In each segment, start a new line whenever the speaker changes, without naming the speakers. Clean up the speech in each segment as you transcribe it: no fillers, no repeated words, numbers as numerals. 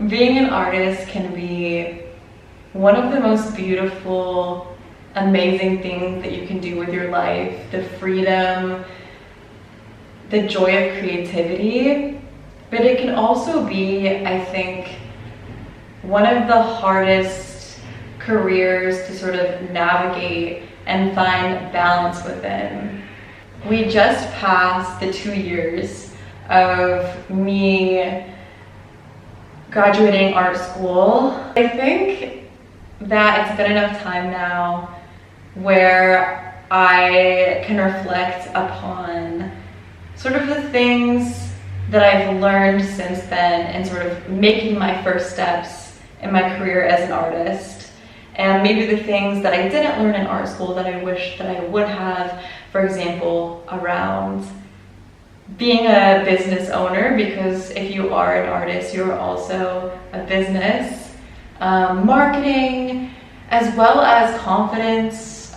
Being an artist can be one of the most beautiful, amazing things that you can do with your life. The freedom, the joy of creativity, but it can also be, I think, one of the hardest careers to sort of navigate and find balance within. We just passed the 2 years of me graduating art school. I think that it's been enough time now where I can reflect upon sort of the things that I've learned since then and sort of making my first steps in my career as an artist, and maybe the things that I didn't learn in art school that I wish that I would have, for example, around being a business owner, because if you are an artist, you're also a business, marketing, as well as confidence,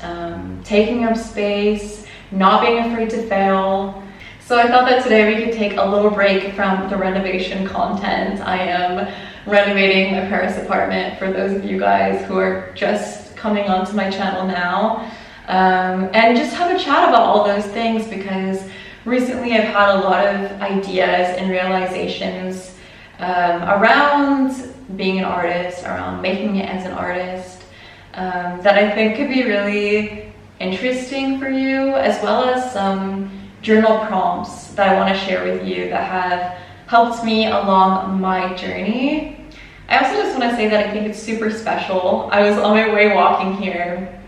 taking up space, not being afraid to fail. So I thought that today we could take a little break from the renovation content. I am renovating my Paris apartment for those of you guys who are just coming onto my channel now, and just have a chat about all those things, because recently I've had a lot of ideas and realizations around being an artist, around making it as an artist, that I think could be really interesting for you, as well as some journal prompts that I want to share with you that have helped me along my journey. I also just want to say that I think it's super special. I was on my way walking here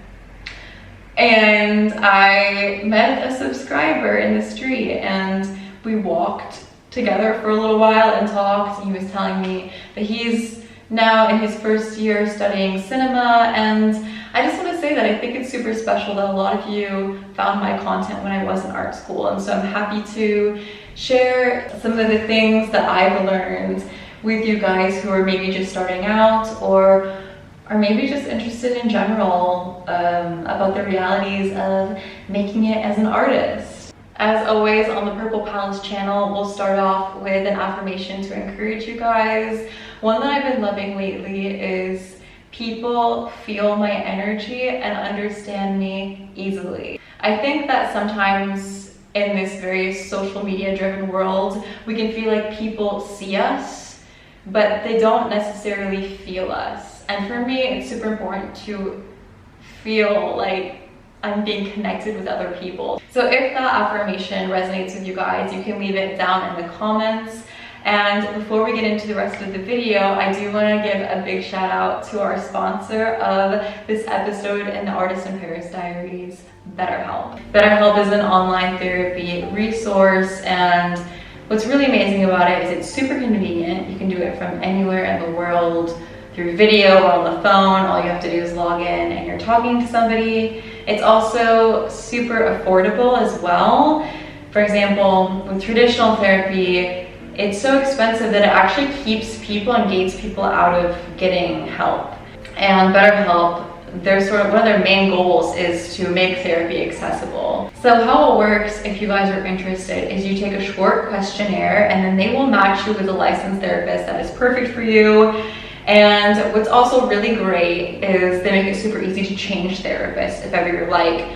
and I met a subscriber in the street, and we walked together for a little while and talked. He was telling me that he's now in his first year studying cinema, and I just want to say that I think it's super special that a lot of you found my content when I was in art school, and so I'm happy to share some of the things that I've learned with you guys who are maybe just starting out, or are maybe just interested in general about the realities of making it as an artist. As always, on the Purple Palace channel, we'll start off with an affirmation to encourage you guys. One that I've been loving lately is, people feel my energy and understand me easily. I think that sometimes in this very social media driven world, we can feel like people see us, but they don't necessarily feel us. And for me, it's super important to feel like I'm being connected with other people. So if that affirmation resonates with you guys, you can leave it down in the comments. And before we get into the rest of the video, I do want to give a big shout out to our sponsor of this episode in the Artist in Paris Diaries, BetterHelp. BetterHelp is an online therapy resource, and what's really amazing about it is it's super convenient. You can do it from anywhere in the world, through video or on the phone. All you have to do is log in and you're talking to somebody. It's also super affordable as well. For example, with traditional therapy, it's so expensive that it actually keeps people and gates people out of getting help. And BetterHelp, one of their main goals is to make therapy accessible. So how it works, if you guys are interested, is you take a short questionnaire and then they will match you with a licensed therapist that is perfect for you. And what's also really great is they make it super easy to change therapists if ever you're like,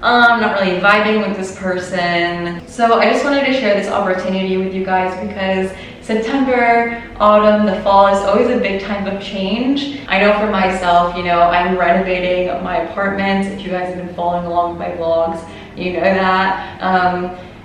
I'm not really vibing with this person. So I just wanted to share this opportunity with you guys, because September, autumn, the fall is always a big time of change. I know for myself, I'm renovating my apartment. If you guys have been following along with my vlogs, you know that.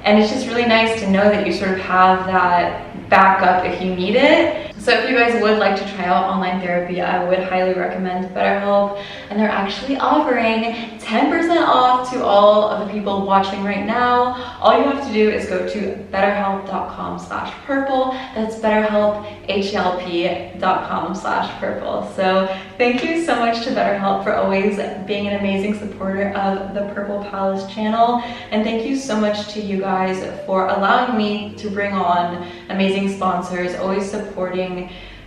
And it's just really nice to know that you sort of have that backup if you need it. So if you guys would like to try out online therapy, I would highly recommend BetterHelp. And they're actually offering 10% off to all of the people watching right now. All you have to do is go to betterhelp.com/purple. That's betterhelp.com/purple. So thank you so much to BetterHelp for always being an amazing supporter of the Purple Palace channel. And thank you so much to you guys for allowing me to bring on amazing sponsors, always supporting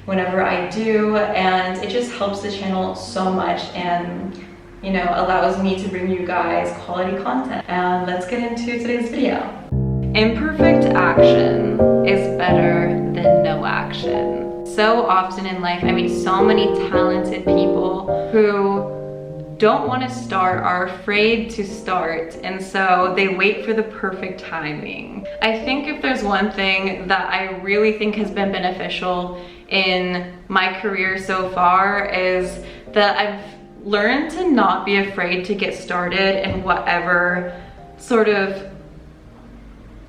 whenever I do, and it just helps the channel so much, and allows me to bring you guys quality content. And let's get into today's video. Imperfect action is better than no action. So often in life, I meet so many talented people who don't want to start, are afraid to start, and so they wait for the perfect timing. I think if there's one thing that I really think has been beneficial in my career so far is that I've learned to not be afraid to get started in whatever sort of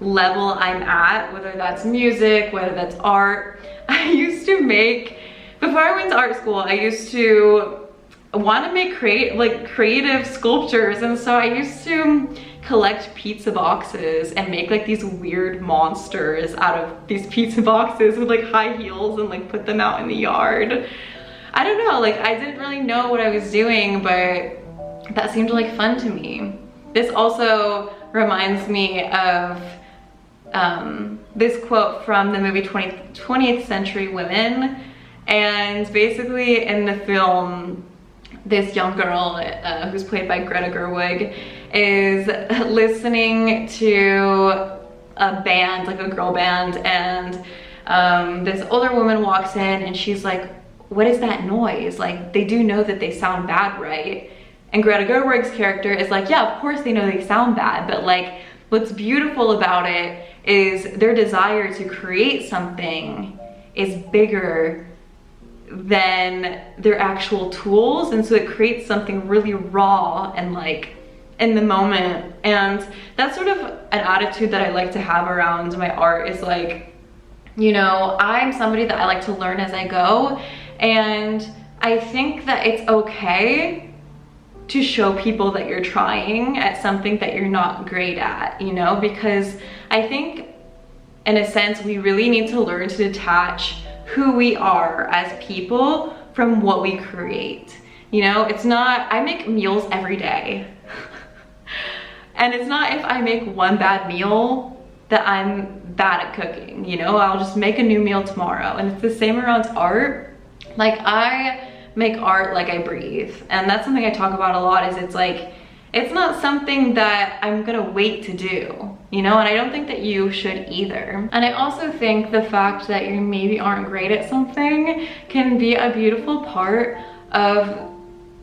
level I'm at, whether that's music, whether that's art. I used to make, before I went to art school, I used to want to make creative sculptures, and so I used to collect pizza boxes and make like these weird monsters out of these pizza boxes with like high heels and like put them out in the yard. I don't know, like I didn't really know what I was doing, but that seemed like fun to me. This also reminds me of this quote from the movie 20th Century Women, and basically in the film, this young girl who's played by Greta Gerwig is listening to a band, like a girl band, and this older woman walks in and she's like, what is that noise? Like, they do know that they sound bad, right? And Greta Gerwig's character is like, yeah, of course they know they sound bad, but like what's beautiful about it is their desire to create something is bigger than their actual tools, and so it creates something really raw and like in the moment. And that's sort of an attitude that I like to have around my art, is like, you know, I'm somebody that I like to learn as I go, and I think that it's okay to show people that you're trying at something that you're not great at, you know, because I think in a sense we really need to learn to detach who we are as people from what we create. You know, it's not, I make meals every day. And it's not if I make one bad meal that I'm bad at cooking, you know, I'll just make a new meal tomorrow. And it's the same around art. Like, I make art like I breathe. And that's something I talk about a lot, is it's like, it's not something that I'm gonna wait to do, you know, and I don't think that you should either. And I also think the fact that you maybe aren't great at something can be a beautiful part of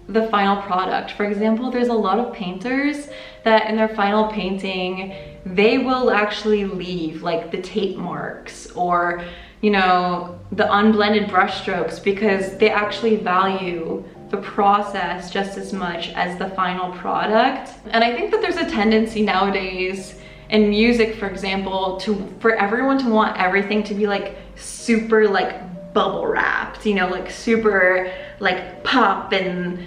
the final product. For example, there's a lot of painters that in their final painting, they will actually leave like the tape marks or, you know, the unblended brush strokes, because they actually value the process just as much as the final product. And I think that there's a tendency nowadays in music, for example, for everyone to want everything to be like super like bubble wrapped, you know, like super like pop and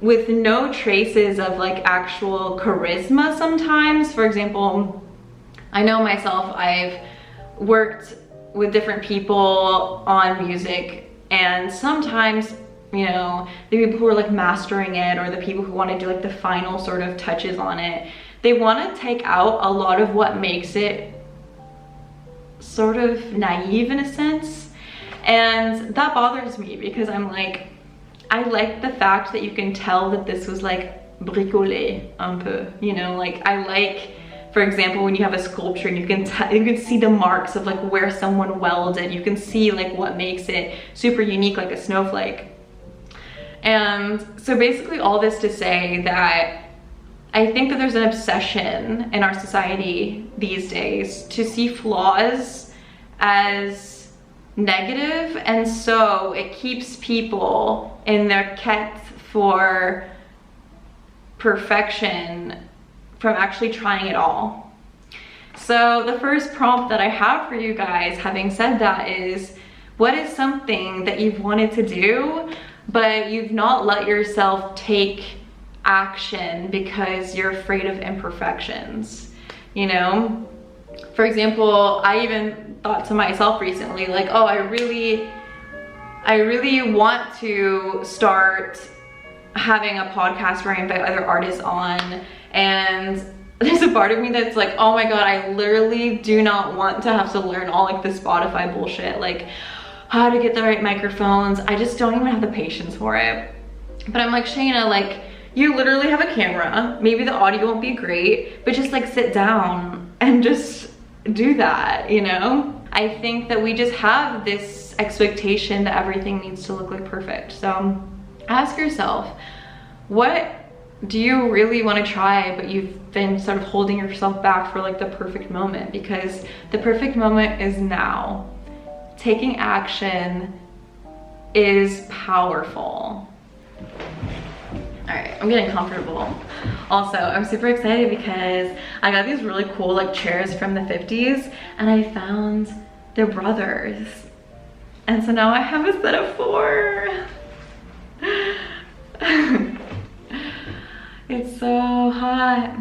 with no traces of like actual charisma sometimes. For example, I know myself, I've worked with different people on music, and sometimes, you know, the people who are like mastering it, or the people who want to do like the final sort of touches on it, they want to take out a lot of what makes it sort of naive in a sense. And that bothers me, because I'm like, I like the fact that you can tell that this was like bricolé un peu, you know, like I like, for example, when you have a sculpture and you can see the marks of like where someone welded, you can see like what makes it super unique, like a snowflake. And so basically all this to say that I think that there's an obsession in our society these days to see flaws as negative, and so it keeps people in their quête for perfection from actually trying it all. So the first prompt that I have for you guys, having said that, is what is something that you've wanted to do but you've not let yourself take action because you're afraid of imperfections, you know? For example, I even thought to myself recently, like, oh, I really want to start having a podcast where I invite other artists on, and there's a part of me that's like, oh my god, I literally do not want to have to learn all like the Spotify bullshit, like how to get the right microphones. I just don't even have the patience for it. But I'm like, Shayna, like, you literally have a camera, maybe the audio won't be great, but just like sit down and just do that, you know? I think that we just have this expectation that everything needs to look like perfect. So ask yourself, what do you really want to try, but you've been sort of holding yourself back for like the perfect moment? Because the perfect moment is now. Taking action is powerful. All right, I'm getting comfortable. Also, I'm super excited because I got these really cool like chairs from the 50s and I found their brothers. And so now I have a set of 4. It's so hot.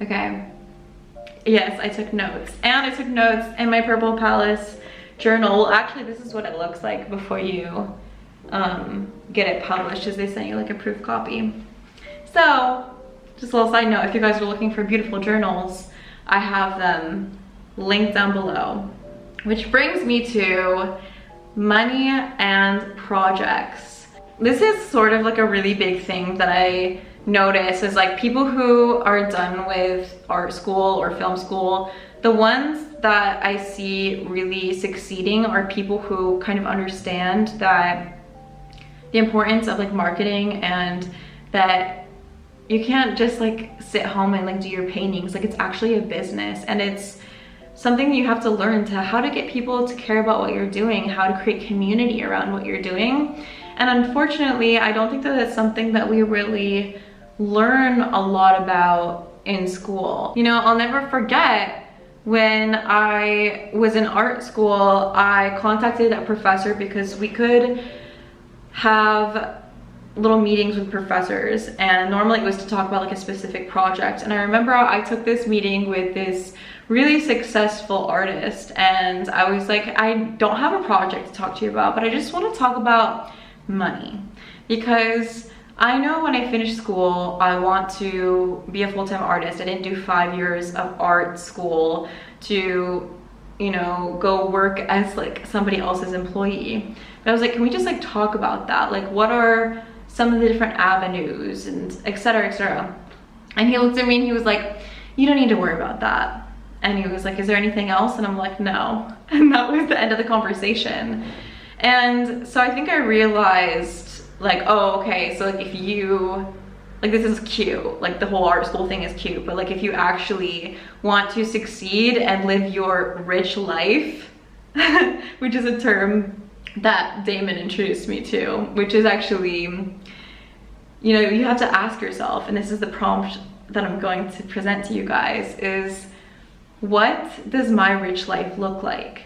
Okay. Yes, I took notes. And I took notes in my Purple Palace journal. Well, actually, this is what it looks like before you get it published, as they send you like a proof copy. So, just a little side note, if you guys are looking for beautiful journals, I have them linked down below. Which brings me to money and projects. This is sort of like a really big thing that I notice is like people who are done with art school or film school, the ones that I see really succeeding are people who kind of understand that the importance of like marketing, and that you can't just like sit home and like do your paintings. Like, it's actually a business, and it's something that you have to learn to how to get people to care about what you're doing, how to create community around what you're doing. And unfortunately, I don't think that it's something that we really learn a lot about in school. You know, I'll never forget when I was in art school, I contacted a professor because we could have little meetings with professors, and normally it was to talk about like a specific project. And I remember I took this meeting with this really successful artist, and I was like, I don't have a project to talk to you about, but I just want to talk about money, because I know when I finish school, I want to be a full-time artist. I didn't do 5 years of art school to, you know, go work as like somebody else's employee. But I was like, can we just like talk about that? Like, what are some of the different avenues and et cetera, et cetera. And he looked at me and he was like, you don't need to worry about that. And he was like, is there anything else? And I'm like, no. And that was the end of the conversation. And so I think I realized like, oh, okay, so like if you, like this is cute, like the whole art school thing is cute, but like if you actually want to succeed and live your rich life, which is a term that Damon introduced me to, which is actually, you know, you have to ask yourself, and this is the prompt that I'm going to present to you guys, is what does my rich life look like?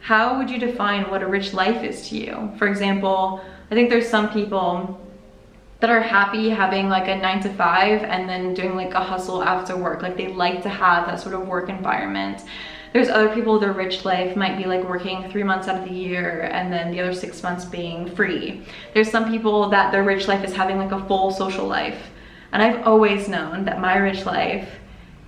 How would you define what a rich life is to you? For example, I think there's some people that are happy having like a 9 to 5 and then doing like a hustle after work. Like they like to have that sort of work environment. There's other people, their rich life might be like working 3 months out of the year and then the other 6 months being free. There's some people that their rich life is having like a full social life. And I've always known that my rich life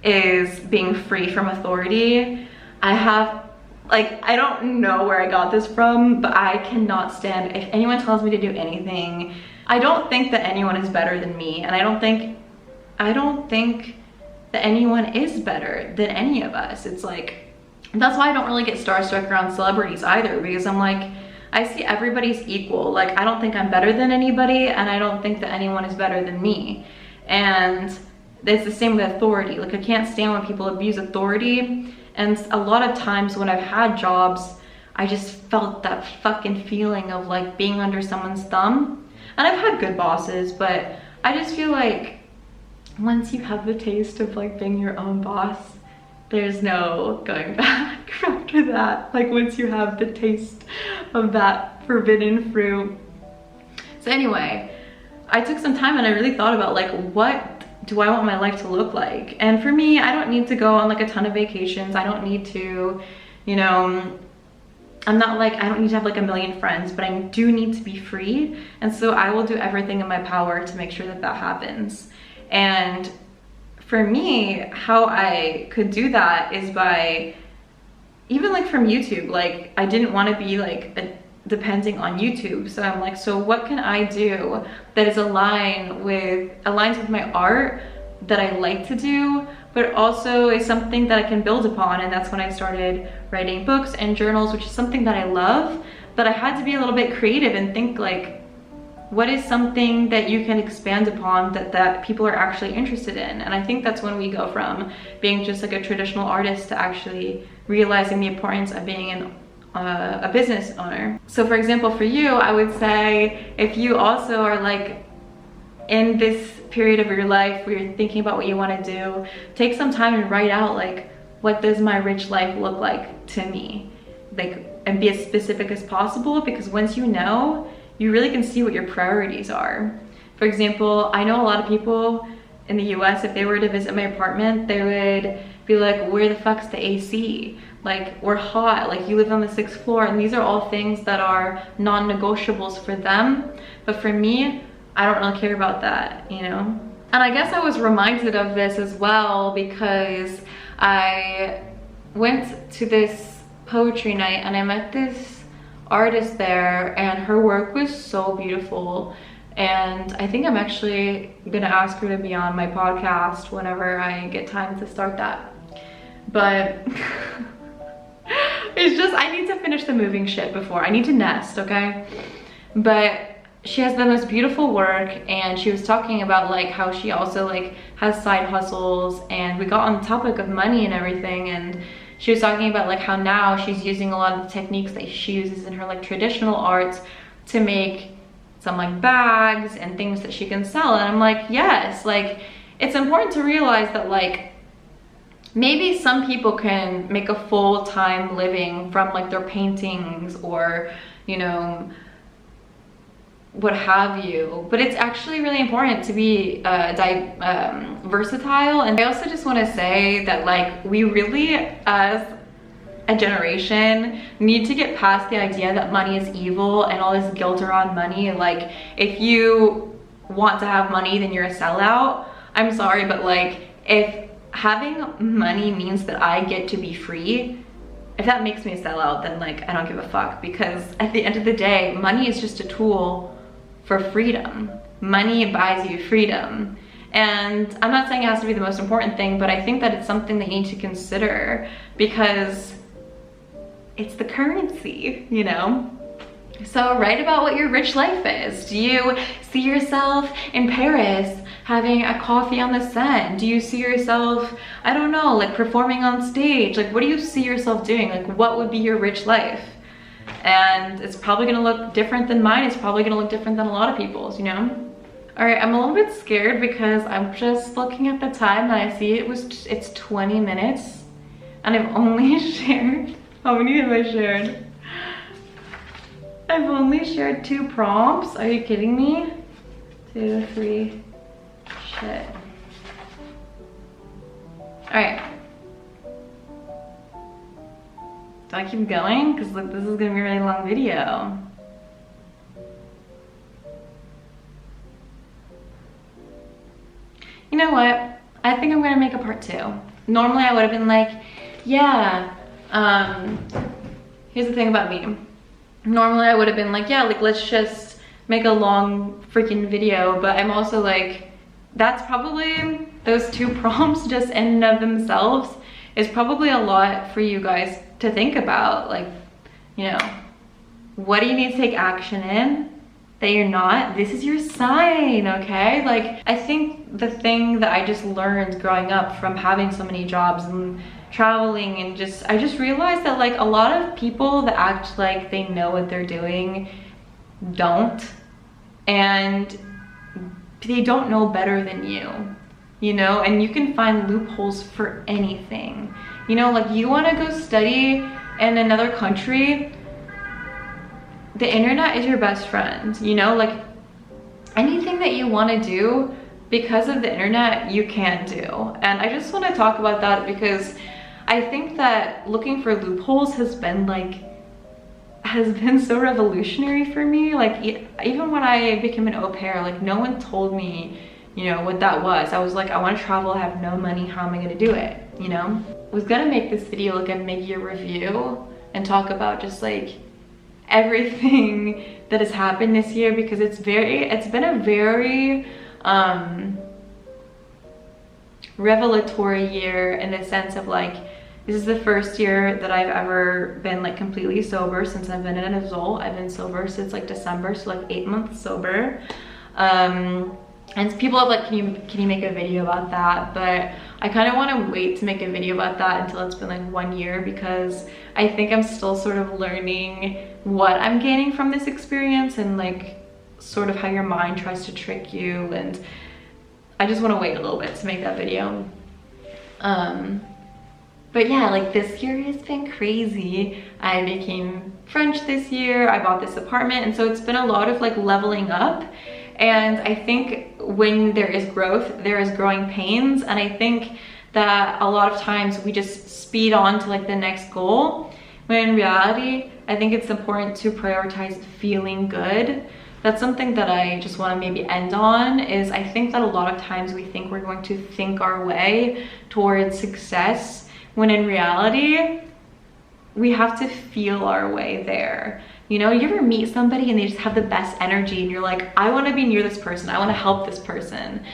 is being free from authority. I have, like, I don't know where I got this from, but I cannot stand if anyone tells me to do anything. I don't think that anyone is better than me, and I don't think that anyone is better than any of us. It's like, that's why I don't really get starstruck around celebrities either, because I'm like, I see everybody's equal. Like, I don't think I'm better than anybody, and I don't think that anyone is better than me. And it's the same with authority. Like, I can't stand when people abuse authority. And a lot of times when I've had jobs, I just felt that fucking feeling of like being under someone's thumb. And I've had good bosses, but I just feel like once you have the taste of like being your own boss, there's no going back after that. Like, once you have the taste of that forbidden fruit. So anyway, I took some time and I really thought about like, what do I want my life to look like? And for me, I don't need to go on like a ton of vacations. I don't need to, you know, I'm not like, I don't need to have like a million friends, but I do need to be free. And so I will do everything in my power to make sure that that happens. And for me, how I could do that is by, even like from YouTube, like I didn't want to be like depending on YouTube. So I'm like, so what can I do that is aligns with my art that I like to do, but also is something that I can build upon. And that's when I started writing books and journals, which is something that I love, but I had to be a little bit creative and think like, what is something that you can expand upon that people are actually interested in? And I think that's when we go from being just like a traditional artist to actually realizing the importance of being a business owner. So for example, for you, I would say if you also are like in this period of your life where you're thinking about what you want to do, take some time and write out like, what does my rich life look like to me? Like, and be as specific as possible, because once you know, you really can see what your priorities are. For example, I know a lot of people in the US, if they were to visit my apartment, they would be like, where the fuck's the AC? Like, we're hot, like you live on the 6th floor. And these are all things that are non-negotiables for them. But for me, I don't really care about that, you know? And I guess I was reminded of this as well because I went to this poetry night and I met this artist there, and her work was so beautiful. And I think I'm actually gonna ask her to be on my podcast whenever I get time to start that. But it's just, I need to finish the moving shit before I need to nest, okay? But she has the most beautiful work, and she was talking about like how she also like has side hustles, and we got on the topic of money and everything, and she was talking about like how now she's using a lot of the techniques that she uses in her like traditional art to make some like bags and things that she can sell. And I'm like, yes, like it's important to realize that like maybe some people can make a full-time living from like their paintings or, you know, what have you, but it's actually really important to be versatile. And I also just want to say that like we really as a generation need to get past the idea that money is evil and all this guilt around money. Like if you want to have money, then you're a sellout. I'm sorry, but like if having money means that I get to be free, if that makes me a sellout, then like I don't give a fuck, because at the end of the day, money is just a tool for freedom. Money buys you freedom. And I'm not saying it has to be the most important thing, but I think that it's something that you need to consider because it's the currency, you know? So write about what your rich life is. Do you see yourself in Paris having a coffee on the Seine? Do you see yourself, I don't know, like performing on stage? Like what do you see yourself doing? Like what would be your rich life? And it's probably gonna look different than mine. It's probably gonna look different than a lot of people's, you know? All right, I'm a little bit scared because I'm just looking at the time and I see it's 20 minutes and I've only shared, how many have I shared? I've only shared 2 prompts. Are you kidding me? 2, 3, shit. All right. Do I keep going? Because look, this is gonna be a really long video. You know what? I think I'm gonna make a part 2. Normally I would have been like, yeah, here's the thing about me. Normally I would have been like, yeah, like let's just make a long freaking video, but I'm also like, that's probably, those 2 prompts just in and of themselves is probably a lot for you guys to think about. Like, you know, what do you need to take action in that you're not? This is your sign, okay? Like, I think the thing that I just learned growing up from having so many jobs and traveling and just, I just realized that like a lot of people that act like they know what they're doing don't, and they don't know better than you know? And you can find loopholes for anything. You know, like you wanna go study in another country, the internet is your best friend, you know? Like anything that you wanna do because of the internet, you can do. And I just wanna talk about that because I think that looking for loopholes has been so revolutionary for me. Like even when I became an au pair, like no one told me, you know, what that was. I was like, I want to travel, I have no money, how am I gonna do it, you know? I was gonna make this video like a mid-year review and talk about just like everything that has happened this year, because it's been a very revelatory year in the sense of like, this is the first year that I've ever been like completely sober since I've been an adult. I've been sober since like December, so like 8 months sober. And people have like, can you make a video about that? But I kind of want to wait to make a video about that until it's been like 1 year, because I think I'm still sort of learning what I'm gaining from this experience and like sort of how your mind tries to trick you, and I just want to wait a little bit to make that video. But yeah, like this year has been crazy. I became French this year, I bought this apartment, and so it's been a lot of like leveling up. And I think when there is growth, there is growing pains. And I think that a lot of times we just speed on to like the next goal, when in reality, I think it's important to prioritize feeling good. That's something that I just want to maybe end on, is I think that a lot of times we think we're going to think our way towards success, when in reality, we have to feel our way there. You know, you ever meet somebody and they just have the best energy and you're like, I want to be near this person, I want to help this person.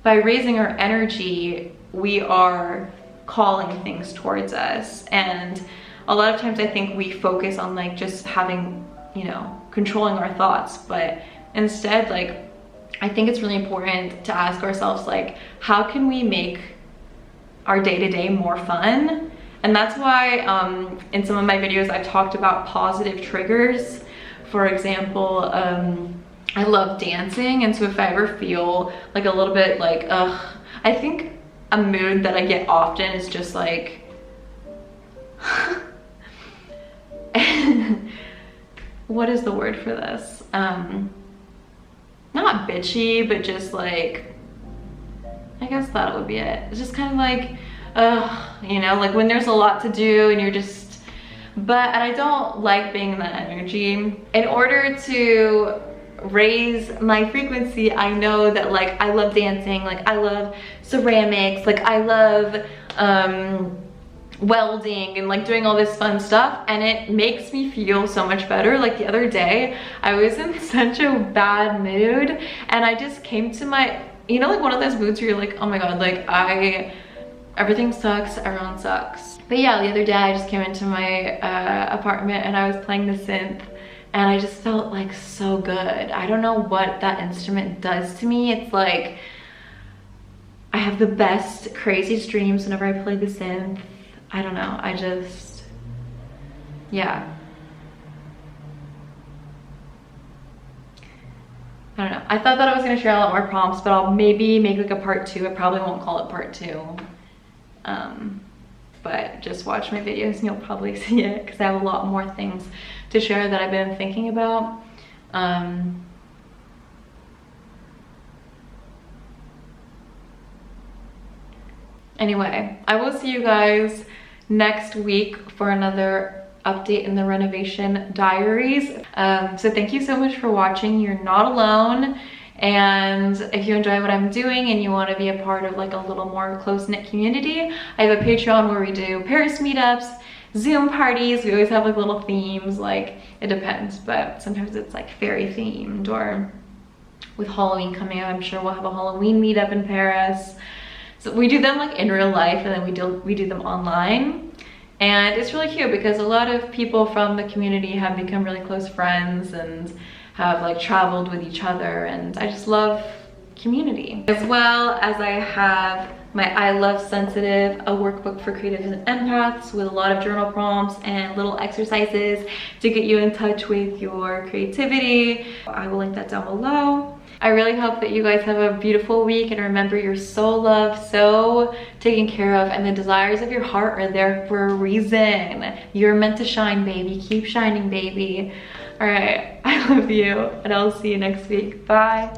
By raising our energy, we are calling things towards us. And a lot of times I think we focus on like just having, you know, controlling our thoughts, but instead, like, I think it's really important to ask ourselves, like, how can we make our day-to-day more fun? And that's why in some of my videos I've talked about positive triggers. For example, I love dancing, and so if I ever feel like a little bit like, I think a mood that I get often is just like, what is the word for this? Not bitchy, but just like, I guess that would be it. It's just kind of like, you know, like when there's a lot to do and you're just, and I don't like being in that energy. In order to raise my frequency, I know that like I love dancing, like I love ceramics, like I love welding and like doing all this fun stuff, and it makes me feel so much better. Like the other day I was in such a bad mood and I just came to my, you know, like one of those moods where you're like, oh my god, like everything sucks, everyone sucks. But yeah, the other day I just came into my apartment and I was playing the synth, and I just felt like so good. I don't know what that instrument does to me. It's like I have the best crazy dreams whenever I play the synth. I don't know, I just, yeah. I don't know. I thought that I was gonna share a lot more prompts, but I'll maybe make like a part 2. I probably won't call it part 2. But just watch my videos and you'll probably see it, because I have a lot more things to share that I've been thinking about. Anyway, I will see you guys next week for another update in the renovation diaries. So thank you so much for watching. You're not alone. And if you enjoy what I'm doing and you want to be a part of like a little more close-knit community, I have a Patreon where we do Paris meetups, Zoom parties. We always have like little themes, like it depends, but sometimes it's like fairy themed, or with Halloween coming up, I'm sure we'll have a Halloween meetup in Paris. So we do them like in real life, and then we do them online. And it's really cute because a lot of people from the community have become really close friends and have like traveled with each other, and I just love community. As well as I have my I Love Sensitive, a workbook for creatives and empaths with a lot of journal prompts and little exercises to get you in touch with your creativity. I will link that down below. I really hope that you guys have a beautiful week, and remember, you're so loved, so taken care of, and the desires of your heart are there for a reason. You're meant to shine, baby. Keep shining, baby. All right, I love you, and I'll see you next week. Bye.